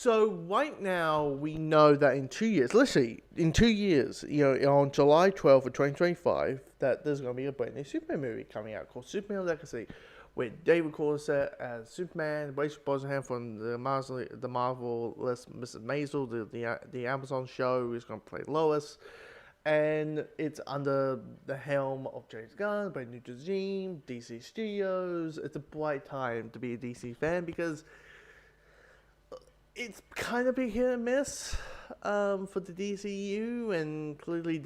So right now we know that in 2 years, literally in 2 years, on July 12th of 2025, that there's going to be a brand new Superman movie coming out called Superman Legacy, with David Corset as Superman, Rachel Brosnahan from the Marvel Mrs. Maisel, the Amazon show is going to play Lois, and it's under the helm of James Gunn, brand new regime, DC Studios. It's a bright time to be a DC fan because it's kind of been hit and miss for the DCU, and clearly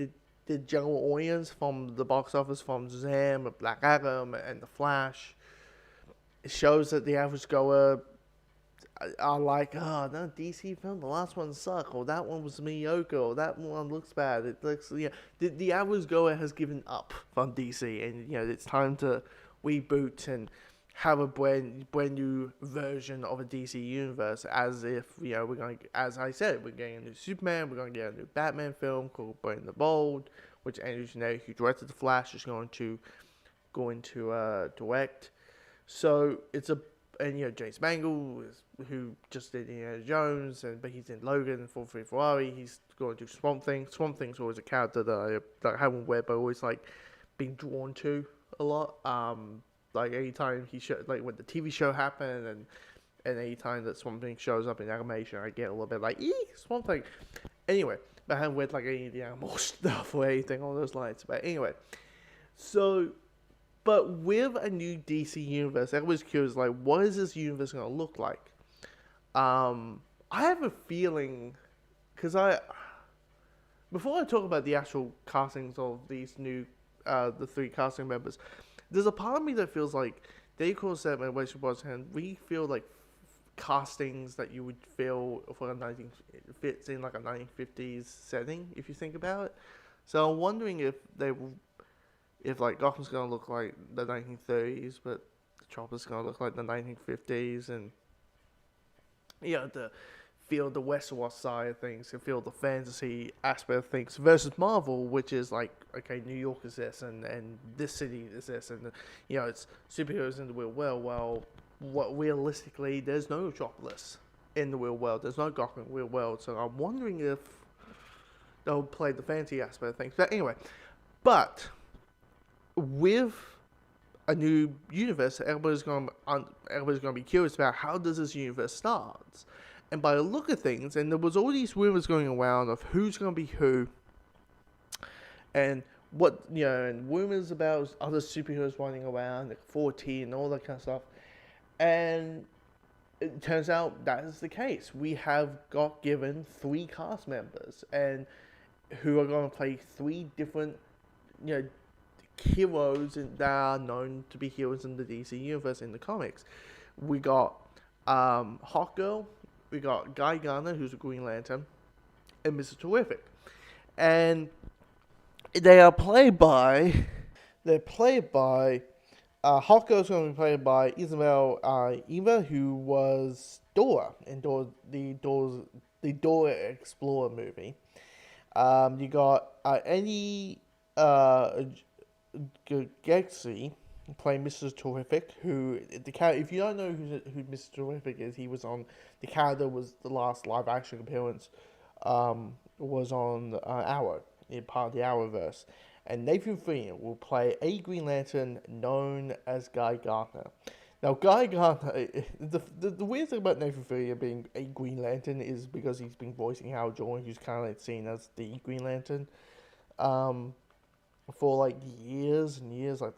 the general audience from the box office from Shazam, Black Adam, and The Flash, it shows that the average goer are like, oh, that DC film, the last one sucked, or that one was mediocre, or that one looks bad. It looks, the average goer has given up on DC, and it's time to reboot and have a brand new version of a DC universe, as if we're going. As I said, we're getting a new Superman, we're going to get a new Batman film called Brave the Bold, which Andrew Janelle, who directed The Flash, is going to direct. So it's a James Mangold, who just did Indiana Jones, but he's in Logan and 4 Ferrari. He's going to do Swamp Thing. Swamp Thing's always a character that I haven't read, but always like been drawn to a lot. Like anytime when the TV show happened, and anytime that Swamp Thing shows up in animation, I get a little bit like, Swamp Thing. Anyway, but I haven't read like any of the animal stuff or anything along those lines. But anyway, but with a new DC universe, everybody's curious, like, what is this universe going to look like? I have a feeling, before I talk about the actual castings of these new, the three casting members, there's a part of me that feels like Dave Corset and Rachel Brosnahan, we feel like castings that you would feel for fits in like a 1950s setting, if you think about it. So I'm wondering if like Gotham's gonna look like the 1930s, but Chopper's gonna look like the 1950s, and to feel the Westworld side of things, and feel the fantasy aspect of things, versus Marvel, which is like, okay, New York is this, and this city is this, and it's superheroes in the real world. Well, realistically, there's no Metropolis in the real world. There's no Gotham in the real world. So I'm wondering if they'll play the fantasy aspect of things. But anyway, with a new universe, everybody's going to be curious about how does this universe start. And by the look of things, and there was all these rumors going around of who's going to be who, and and rumors about other superheroes running around, like 14 and all that kind of stuff. And it turns out that is the case. We have got given 3 cast members, and who are going to play 3 different, heroes that are known to be heroes in the DC universe in the comics. We got Hawkgirl, we got Guy Gardner, who's a Green Lantern, and Mr. Terrific. And they're played by Hawkgirl's going to be played by Isabel Eva, who was Dora in the Dora Explorer movie. You got Annie Gexley playing Mr. Terrific, who the character. If you don't know who Mr. Terrific is, he was on the character was the last live action appearance. Was on Arrow, in part of the Arrowverse. And Nathan Fillion will play a Green Lantern known as Guy Gardner. Now, Guy Gardner, the weird thing about Nathan Fillion being a Green Lantern is because he's been voicing Hal Jordan, who's kind of like seen as the Green Lantern, for like years and years, like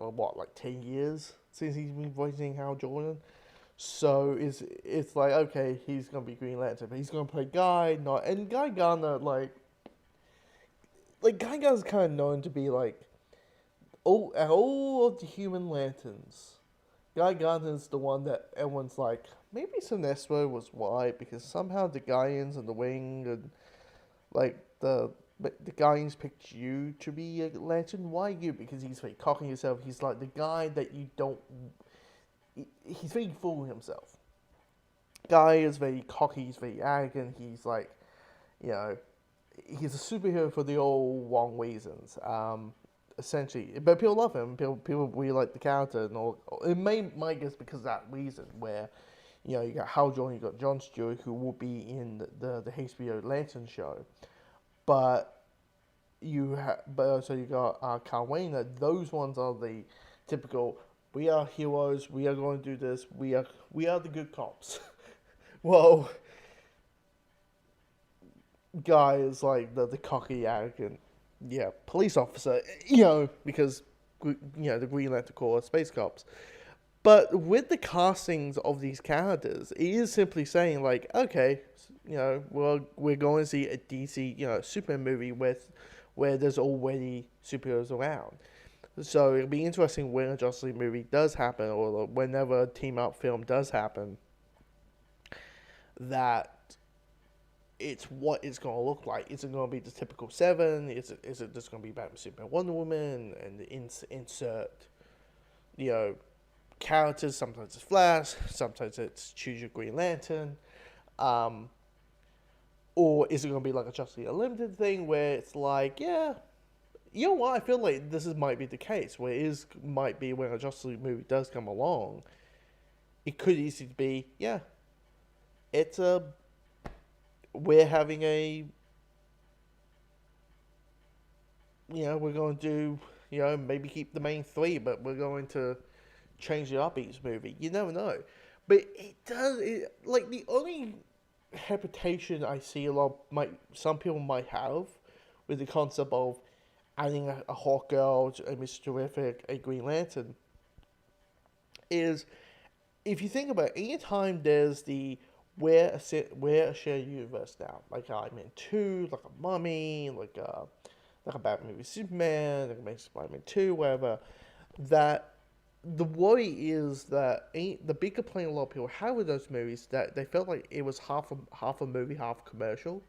10 years since he's been voicing Hal Jordan. So it's like, okay, he's gonna be Green Lantern, but he's gonna play Guy, and Guy Gardner, like Guy Gardner's kind of known to be like, all of the human lanterns, Guy Gardner's the one that everyone's like, maybe Sinestro was right, because somehow the Guardians and the Wing and like the Guardians picked you to be a lantern. Why you? Because he's very cocky himself. He's like the guy that you don't. He's very full of himself. Guy is very cocky. He's very arrogant. He's like, he's a superhero for the all wrong reasons. Essentially, but people love him. People really like the character, and all. It might just because of that reason, where You know, you got Hal Jordan, you got Jon Stewart, who will be in the HBO Lantern show, but but also you got Carl Wayner. Those ones are the typical. We are heroes. We are going to do this. We are the good cops. Well, guy is like the cocky, arrogant, yeah, police officer. You know, because the Green Lantern Corps are space cops. But with the castings of these characters, it is simply saying like, okay, we're going to see a DC, Superman movie where there's already superheroes around. So it'll be interesting when a Justice League movie does happen, or whenever a team up film does happen, that it's what it's going to look like. Is it going to be the typical seven? Is it just going to be Batman, Superman, Wonder Woman, and insert, you know, characters? Sometimes it's Flash, sometimes it's choose your Green Lantern, or is it going to be like a Justice League Unlimited thing where it's like, yeah, you know what? I feel like might be the case where might be when a Justice League movie does come along, it could easily be, yeah, it's we're having we're going to do, maybe keep the main three, but we're going to change it up each movie. You never know. But like the only hesitation I see some people might have with the concept of adding a Hawkgirl, a Mr. Terrific, a Green Lantern, is if you think about it, anytime there's we're a shared universe now, like Iron Man 2, like a Mummy, like a Batman movie Superman, like a Amazing Spider-Man 2, whatever, that the worry is that the big complaint a lot of people have with those movies that they felt like it was half a movie, half commercial.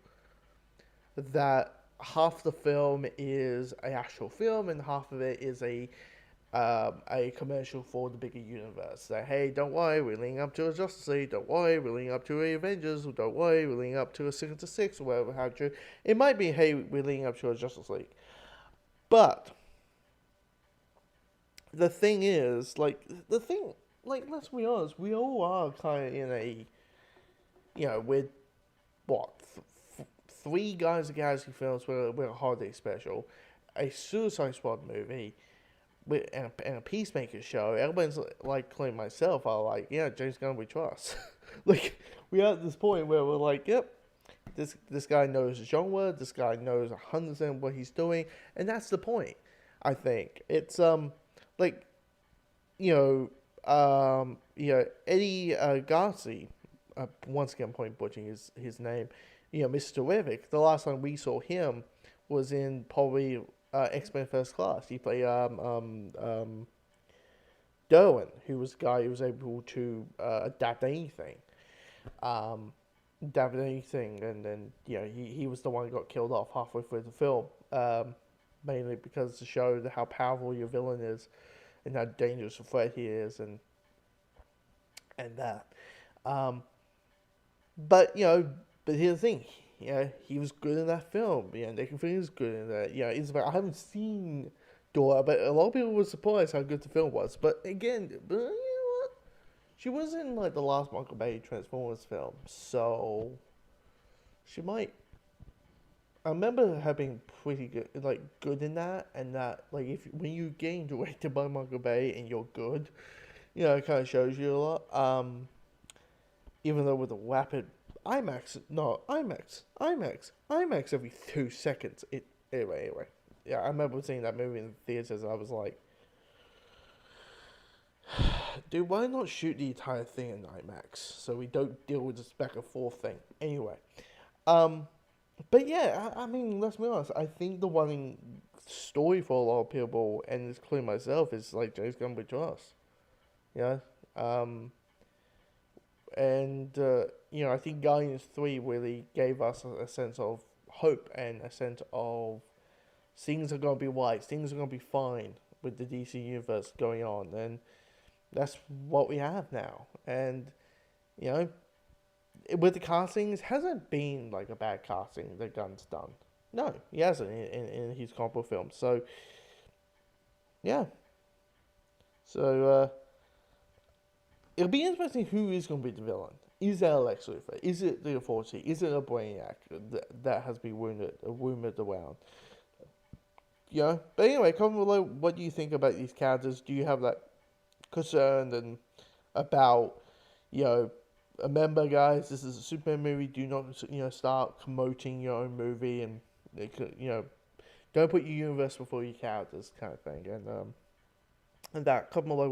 That half the film is an actual film and half of it is a commercial for the bigger universe. That, hey, don't worry, we're leading up to a Justice League. Don't worry, we're leading up to a Avengers. Don't worry, we're leading up to a 6 or whatever have you. It might be, hey, we're leading up to a Justice League, but the thing is, let's be honest, we all are kind of in with what, 3 Guardians of the Galaxy films with a holiday special, a Suicide Squad movie, and a Peacemaker show. Everyone's like, including myself, are like, yeah, James Gunn we trust. Like, we are at this point where we're like, yep, this guy knows the genre, this guy knows 100% what he's doing, and that's the point. I think it's like, Eddie Garcia, once again, butchering his name, Mr. Terrific. The last time we saw him was in probably X-Men First Class. He played Derwin, who was the guy who was able to adapt anything. And then he was the one who got killed off halfway through the film, mainly because to show how powerful your villain is and how dangerous a threat he is, and that. But here's the thing, he was good in that film. Nathan Fillion was good in that. It's like, I haven't seen Dora, but a lot of people were surprised how good the film was. But again, you know what? She was in like the last Michael Bay Transformers film, so she might. I remember her being pretty good in that, and that when you getting directed by Michael Bay and you're good, it kind of shows you a lot. Even though with a rapid IMAX every 2 seconds. Anyway. Yeah, I remember seeing that movie in the theaters, and I was like, dude, why not shoot the entire thing in IMAX so we don't deal with this back and forth thing? Anyway, but yeah, I mean, let's be honest. I think the running story for a lot of people, and including myself, is like James Gunn we trust. I think Guardians 3 really gave us a sense of hope and a sense of things are going to be right, things are going to be fine with the DC universe going on, and that's what we have now. And with the castings, hasn't been like a bad casting that Gunn's done. No, he hasn't in his comic book films. So yeah. So it'll be interesting who is going to be the villain. Is that Lex Luthor? Is it the Authority? Is it a Brainiac that has been rumored around? You know? But anyway, comment below what do you think about these characters. Do you have that concern and about, you know, remember guys, this is a Superman movie. Do not, you know, start promoting your own movie, and you know, don't put your universe before your characters kind of thing. And that, comment below